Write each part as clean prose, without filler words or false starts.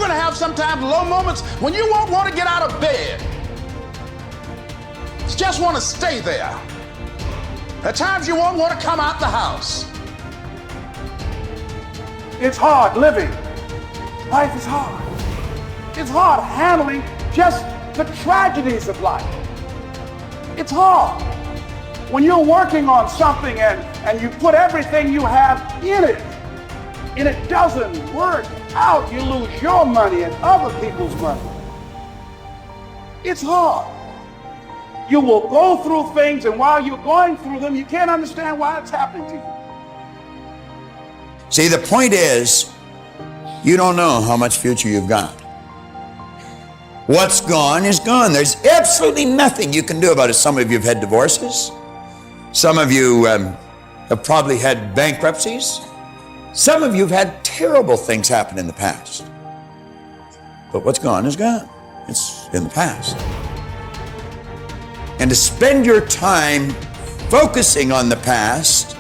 going to have sometimes low moments when you won't want to get out of bed. You just want to stay there. At times you won't want to come out the house. It's hard living. Life is hard. It's hard handling just the tragedies of life. It's hard. When you're working on something and you put everything you have in it, and it doesn't work out, you lose your money and other people's money. It's hard. You will go through things, and while you're going through them, you can't understand why it's happening to you. See, the point is, you don't know how much future you've got. What's gone is gone. There's absolutely nothing you can do about it. Some of you have had divorces. Some of you have probably had bankruptcies. Some of you have had terrible things happen in the past. But what's gone is gone. It's in the past. And to spend your time focusing on the past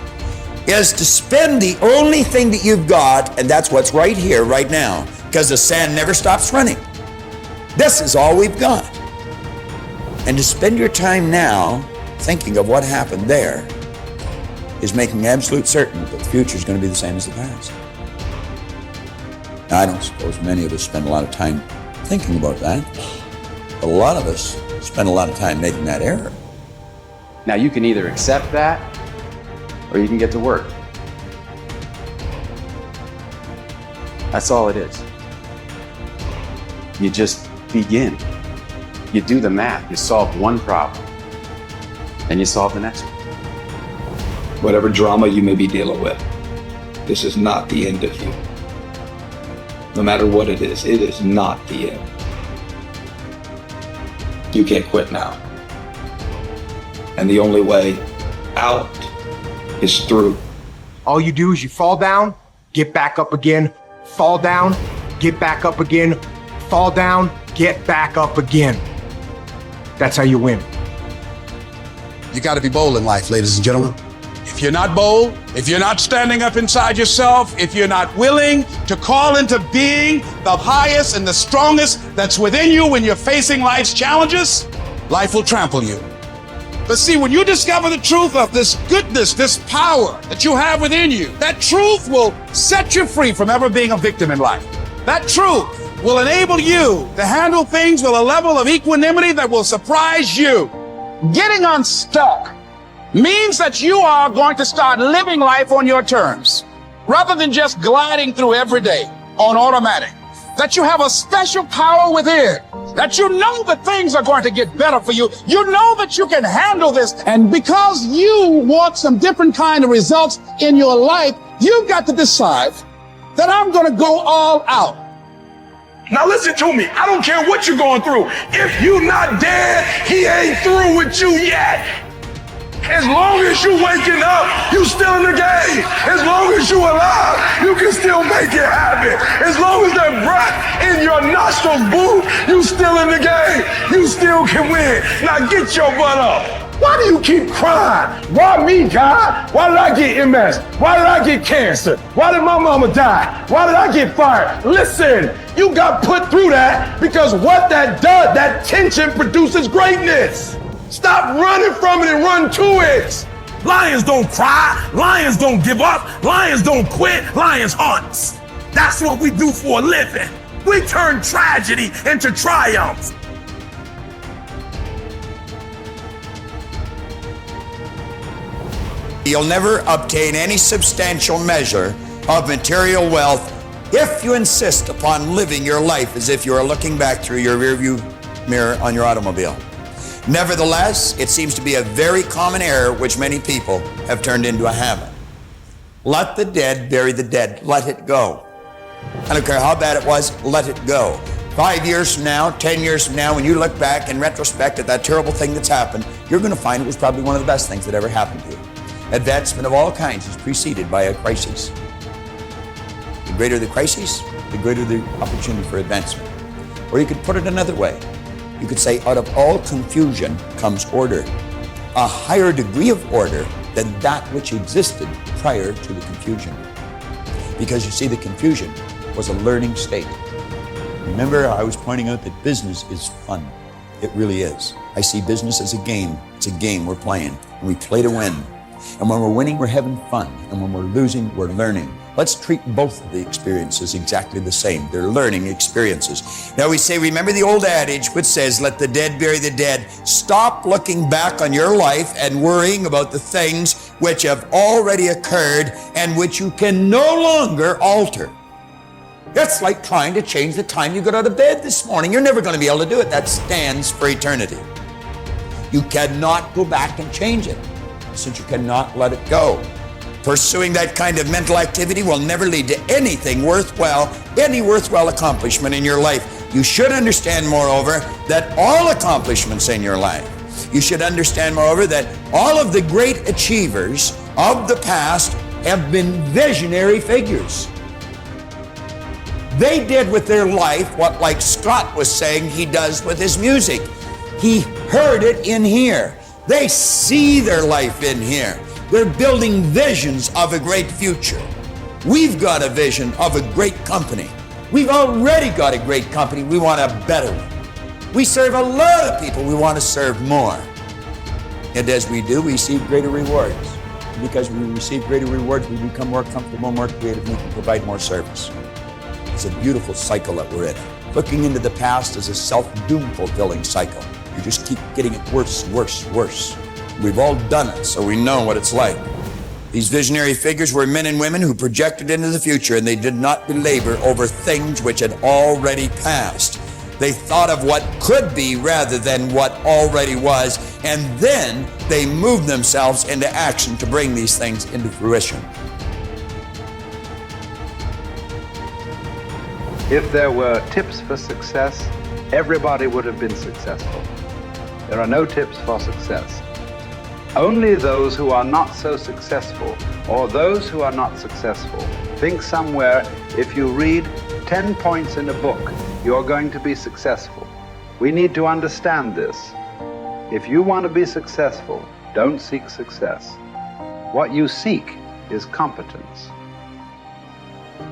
is to spend the only thing that you've got, and that's what's right here, right now, because the sand never stops running. This is all we've got. And to spend your time now thinking of what happened there is making absolute certain that the future is going to be the same as the past. Now, I don't suppose many of us spend a lot of time thinking about that, but a lot of us spend a lot of time making that error. Now, you can either accept that or you can get to work. That's all it is. You just begin. You do the math. You solve one problem, and you solve the next one. Whatever drama you may be dealing with, this is not the end of you. No matter what it is not the end. You can't quit now. And the only way out is through. All you do is you fall down, get back up again, fall down, get back up again, fall down, get back up again. That's how you win. You got to be bold in life, ladies and gentlemen. If you're not bold, if you're not standing up inside yourself, if you're not willing to call into being the highest and the strongest that's within you when you're facing life's challenges, life will trample you. But see, when you discover the truth of this goodness, this power that you have within you, that truth will set you free from ever being a victim in life. That truth will enable you to handle things with a level of equanimity that will surprise you. Getting unstuck means that you are going to start living life on your terms, rather than just gliding through every day on automatic. That you have a special power within, that you know that things are going to get better for you. You know that you can handle this. And because you want some different kind of results in your life, you've got to decide that I'm going to go all out. Now listen to me. I don't care what you're going through. If you're not dead, he ain't through with you yet. As long as you waking up, you still in the game. As long as you alive, you can still make it happen. As long as that breath in your nostrils move, you still in the game. You still can win. Now get your butt up. Why do you keep crying? Why me, God? Why did I get MS? Why did I get cancer? Why did my mama die? Why did I get fired? Listen, you got put through that because what that does, that tension produces greatness. Stop running from it and run to it. Lions don't cry. Lions don't give up. Lions don't quit. Lions hunt. That's what we do for a living. We turn tragedy into triumph. You'll never obtain any substantial measure of material wealth if you insist upon living your life as if you are looking back through your rearview mirror on your automobile. Nevertheless, it seems to be a very common error which many people have turned into a habit. Let the dead bury the dead. Let it go. I don't care how bad it was, let it go. 5 years from now, 10 years from now, when you look back in retrospect at that terrible thing that's happened, you're going to find it was probably one of the best things that ever happened to you. Advancement of all kinds is preceded by a crisis. The greater the crisis, the greater the opportunity for advancement. Or you could put it another way. You could say, out of all confusion comes order, a higher degree of order than that which existed prior to the confusion. Because you see, the confusion was a learning state. Remember, I was pointing out that business is fun. It really is. I see business as a game. It's a game we're playing, and we play to win. And when we're winning, we're having fun. And when we're losing, we're learning. Let's treat both of the experiences exactly the same. They're learning experiences. Now we say, remember the old adage which says, let the dead bury the dead. Stop looking back on your life and worrying about the things which have already occurred and which you can no longer alter. That's like trying to change the time you got out of bed this morning. You're never going to be able to do it. That stands for eternity. You cannot go back and change it, since you cannot let it go. Pursuing that kind of mental activity will never lead to anything worthwhile, any worthwhile accomplishment in your life. You should understand, moreover, that all accomplishments in your life, you should understand, moreover, that all of the great achievers of the past have been visionary figures. They did with their life what, like Scott was saying, he does with his music. He heard it in here. They see their life in here. They're building visions of a great future. We've got a vision of a great company. We've already got a great company. We want a better one. We serve a lot of people. We want to serve more. And as we do, we receive greater rewards. Because we receive greater rewards, we become more comfortable, more creative, and we can provide more service. It's a beautiful cycle that we're in. Looking into the past is a self-doom fulfilling cycle. You just keep getting it worse, worse, worse. We've all done it, so we know what it's like. These visionary figures were men and women who projected into the future, and they did not belabor over things which had already passed. They thought of what could be rather than what already was, and then they moved themselves into action to bring these things into fruition. If there were tips for success, everybody would have been successful. There are no tips for success. Only those who are not so successful, or those who are not successful, think somewhere if you read 10 points in a book, you're going to be successful. We need to understand this. If you want to be successful, don't seek success. What you seek is competence.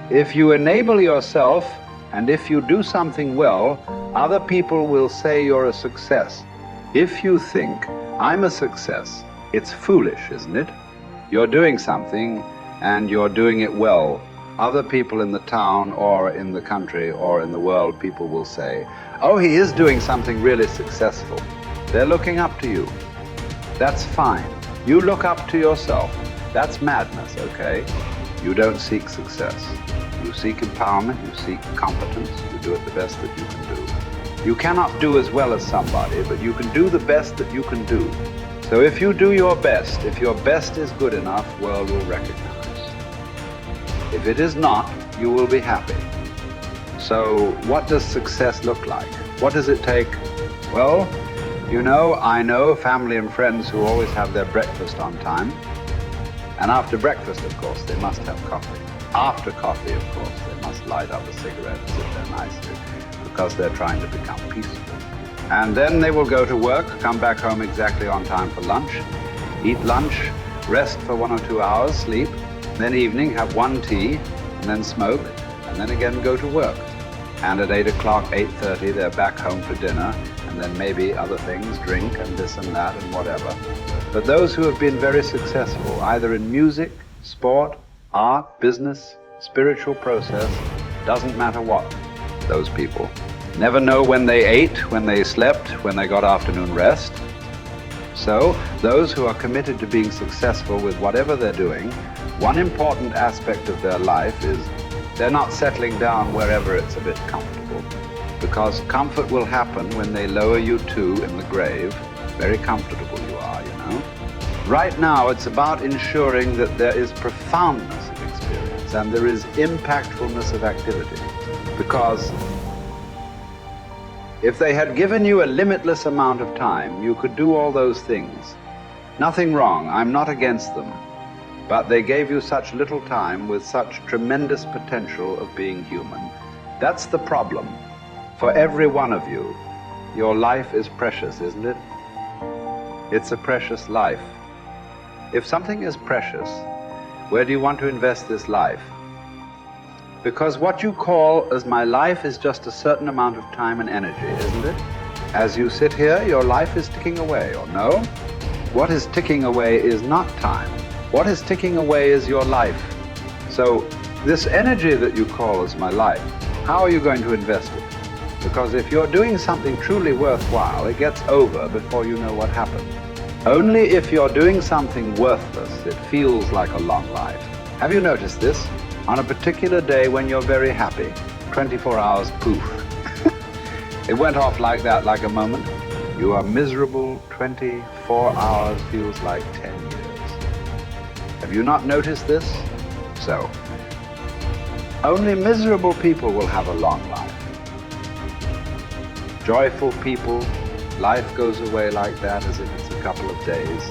If you enable yourself, and if you do something well, other people will say you're a success. If you think, I'm a success, it's foolish, isn't it? You're doing something, and you're doing it well. Other people in the town, or in the country, or in the world, people will say, oh, he is doing something really successful. They're looking up to you. That's fine. You look up to yourself. That's madness, okay? You don't seek success. You seek empowerment, you seek competence, you do it the best that you can do. You cannot do as well as somebody, but you can do the best that you can do. So if you do your best, if your best is good enough, world will recognize. If it is not, you will be happy. So what does success look like? What does it take? Well, you know, I know family and friends who always have their breakfast on time. And after breakfast, of course, they must have coffee. After coffee, of course, they must light up a cigarette and sit there nicely because they're trying to become peaceful. And then they will go to work, come back home exactly on time for lunch, eat lunch, rest for 1 or 2 hours, sleep, then evening have 1 tea, and then smoke, and then again go to work. And at 8 o'clock, 8:30, they're back home for dinner, and then maybe other things, drink and this and that and whatever. But those who have been very successful, either in music, sport, art, business, spiritual process, doesn't matter what, those people never know when they ate, when they slept, when they got afternoon rest. So those who are committed to being successful with whatever they're doing, one important aspect of their life is they're not settling down wherever it's a bit comfortable, because comfort will happen when they lower you too in the grave. Very comfortable you are, you know. Right now, it's about ensuring that there is profoundness of experience and there is impactfulness of activity. Because if they had given you a limitless amount of time, you could do all those things. Nothing wrong, I'm not against them. But they gave you such little time with such tremendous potential of being human. That's the problem. For every one of you, your life is precious, isn't it? It's a precious life. If something is precious, where do you want to invest this life? Because what you call as my life is just a certain amount of time and energy, isn't it? As you sit here, your life is ticking away, or no? What is ticking away is not time. What is ticking away is your life. So this energy that you call as my life, how are you going to invest it? Because if you're doing something truly worthwhile, it gets over before you know what happened. Only if you're doing something worthless, it feels like a long life. Have you noticed this? On a particular day when you're very happy, 24 hours, poof. It went off like that, like a moment. You are miserable, 24 hours feels like 10 years. Have you not noticed this? So, only miserable people will have a long life. Joyful people, life goes away like that as if it's a couple of days.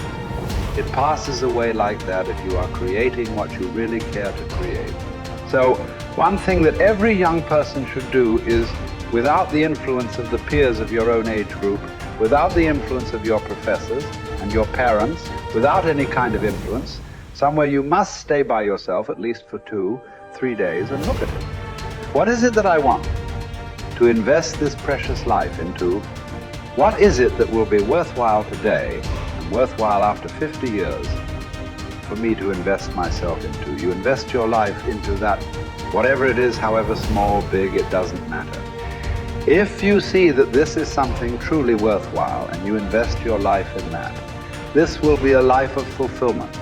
It passes away like that if you are creating what you really care to create. So, one thing that every young person should do is, without the influence of the peers of your own age group, without the influence of your professors and your parents, without any kind of influence, somewhere you must stay by yourself at least for 2-3 days and look at it. What is it that I want to invest this precious life into? What is it that will be worthwhile today and worthwhile after 50 years for me to invest myself into? You invest your life into that, whatever it is, however small, big, it doesn't matter. If you see that this is something truly worthwhile and you invest your life in that, this will be a life of fulfillment.